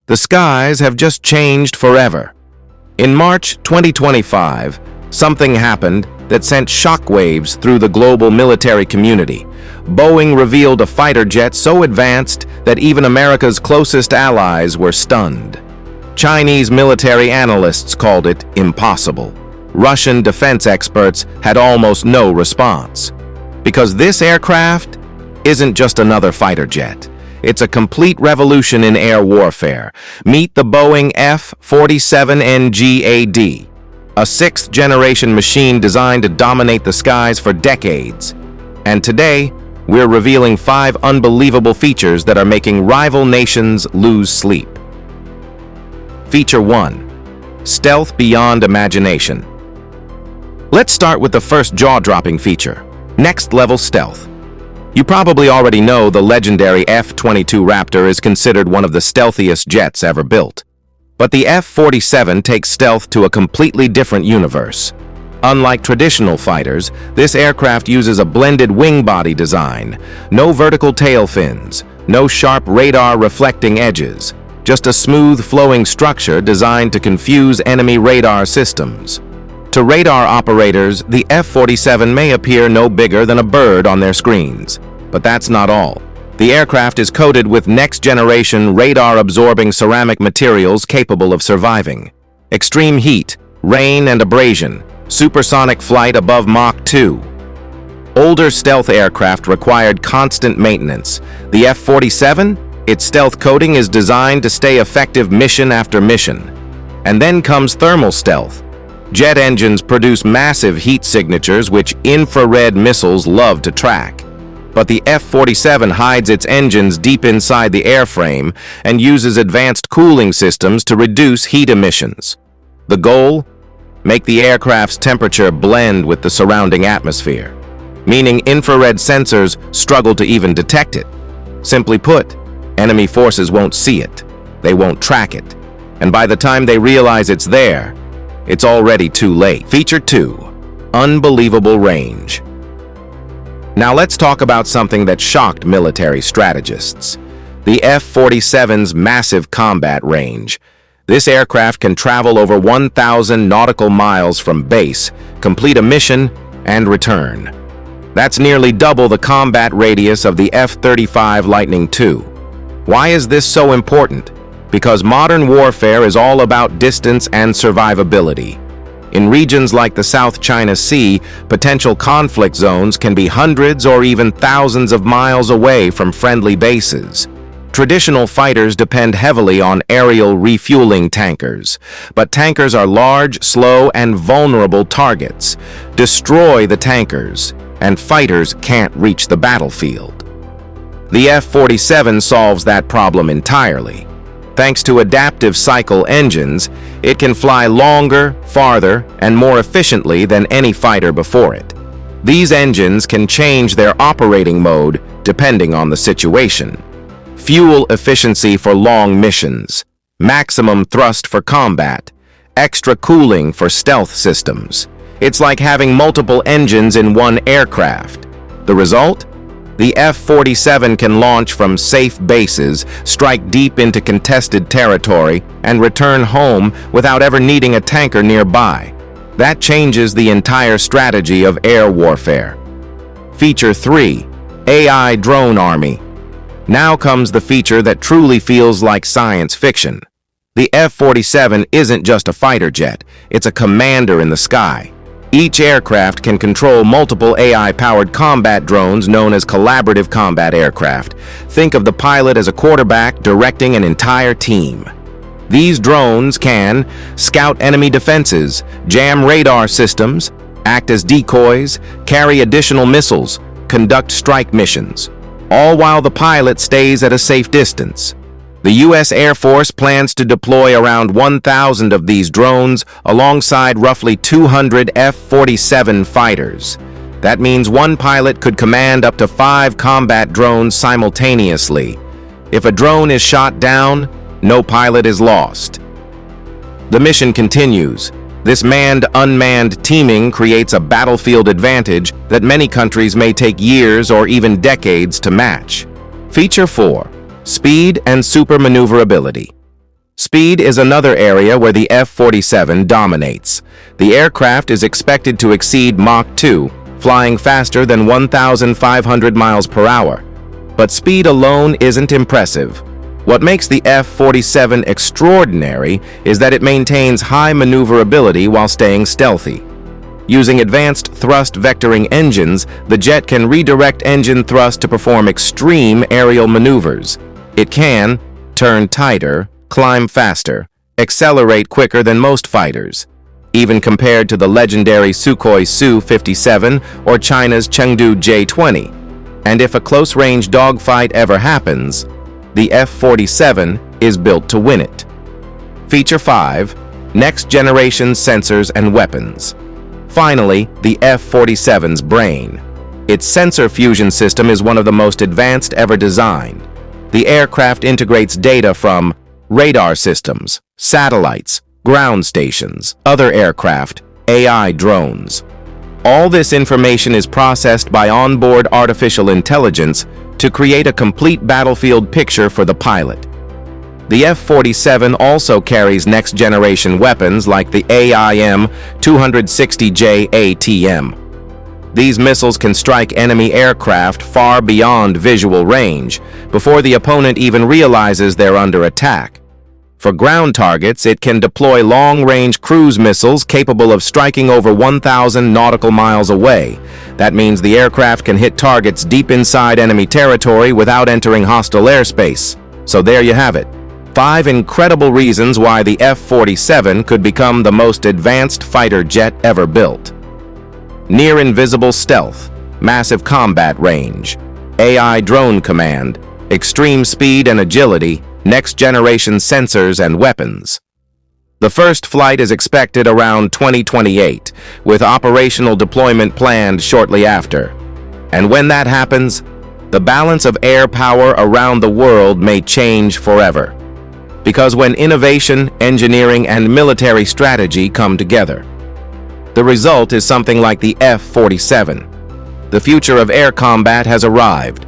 The skies have just changed forever. In March 2025, something happened that sent shockwaves through the global military community. Boeing revealed a fighter jet so advanced that even America's closest allies were stunned. Chinese military analysts called it impossible. Russian defense experts had almost no response. Because this aircraft isn't just another fighter jet. It's a complete revolution in air warfare. Meet the Boeing F-47 NGAD, a sixth-generation machine designed to dominate the skies for decades. And today, we're revealing 5 unbelievable features that are making rival nations lose sleep. Feature 1. Stealth beyond imagination. Let's start with the first jaw-dropping feature, next-level stealth. You probably already know the legendary F-22 Raptor is considered one of the stealthiest jets ever built. But the F-47 takes stealth to a completely different universe. Unlike traditional fighters, this aircraft uses a blended wing body design. No vertical tail fins, no sharp radar-reflecting edges, just a smooth flowing structure designed to confuse enemy radar systems. To radar operators, the F-47 may appear no bigger than a bird on their screens. But that's not all. The aircraft is coated with next-generation radar-absorbing ceramic materials capable of surviving extreme heat, rain, and abrasion, supersonic flight above Mach 2. Older stealth aircraft required constant maintenance. The F-47, its stealth coating is designed to stay effective mission after mission. And then comes thermal stealth. Jet engines produce massive heat signatures which infrared missiles love to track. But the F-47 hides its engines deep inside the airframe and uses advanced cooling systems to reduce heat emissions. The goal? Make the aircraft's temperature blend with the surrounding atmosphere, meaning infrared sensors struggle to even detect it. Simply put, enemy forces won't see it, they won't track it, and by the time they realize it's there, it's already too late. Feature 2. Unbelievable range. Now let's talk about something that shocked military strategists. The F-47's massive combat range. This aircraft can travel over 1,000 nautical miles from base, complete a mission, and return. That's nearly double the combat radius of the F-35 Lightning II. Why is this so important? Because modern warfare is all about distance and survivability. In regions like the South China Sea, potential conflict zones can be hundreds or even thousands of miles away from friendly bases. Traditional fighters depend heavily on aerial refueling tankers, but tankers are large, slow, and vulnerable targets. Destroy the tankers, and fighters can't reach the battlefield. The F-47 solves that problem entirely. Thanks to adaptive cycle engines, it can fly longer, farther, and more efficiently than any fighter before it. These engines can change their operating mode depending on the situation. Fuel efficiency for long missions, maximum thrust for combat, extra cooling for stealth systems. It's like having multiple engines in one aircraft. The result? The F-47 can launch from safe bases, strike deep into contested territory, and return home without ever needing a tanker nearby. That changes the entire strategy of air warfare. Feature 3. AI Drone Army. Now comes the feature that truly feels like science fiction. The F-47 isn't just a fighter jet, it's a commander in the sky. Each aircraft can control multiple AI-powered combat drones known as collaborative combat aircraft. Think of the pilot as a quarterback directing an entire team. These drones can scout enemy defenses, jam radar systems, act as decoys, carry additional missiles, conduct strike missions, all while the pilot stays at a safe distance. The U.S. Air Force plans to deploy around 1,000 of these drones alongside roughly 200 F-47 fighters. That means one pilot could command up to 5 combat drones simultaneously. If a drone is shot down, no pilot is lost. The mission continues. This manned-unmanned teaming creates a battlefield advantage that many countries may take years or even decades to match. Feature 4. Speed and super maneuverability. Speed is another area where the F-47 dominates. The aircraft is expected to exceed Mach 2, flying faster than 1,500 miles per hour. But speed alone isn't impressive. What makes the F-47 extraordinary is that it maintains high maneuverability while staying stealthy. Using advanced thrust vectoring engines, the jet can redirect engine thrust to perform extreme aerial maneuvers. It can turn tighter, climb faster, accelerate quicker than most fighters, even compared to the legendary Sukhoi Su-57 or China's Chengdu J-20. And if a close-range dogfight ever happens, the F-47 is built to win it. Feature 5. Next-generation sensors and weapons. Finally, the F-47's brain. Its sensor fusion system is one of the most advanced ever designed. The aircraft integrates data from radar systems, satellites, ground stations, other aircraft, AI drones. All this information is processed by onboard artificial intelligence to create a complete battlefield picture for the pilot. The F-47 also carries next-generation weapons like the AIM-260J ATM. These missiles can strike enemy aircraft far beyond visual range, before the opponent even realizes they're under attack. For ground targets, it can deploy long-range cruise missiles capable of striking over 1,000 nautical miles away. That means the aircraft can hit targets deep inside enemy territory without entering hostile airspace. So there you have it. 5 incredible reasons why the F-47 could become the most advanced fighter jet ever built. Near-invisible stealth, massive combat range, AI drone command, extreme speed and agility, next-generation sensors and weapons. The first flight is expected around 2028, with operational deployment planned shortly after. And when that happens, the balance of air power around the world may change forever. Because when innovation, engineering, and military strategy come together, the result is something like the F-47. The future of air combat has arrived,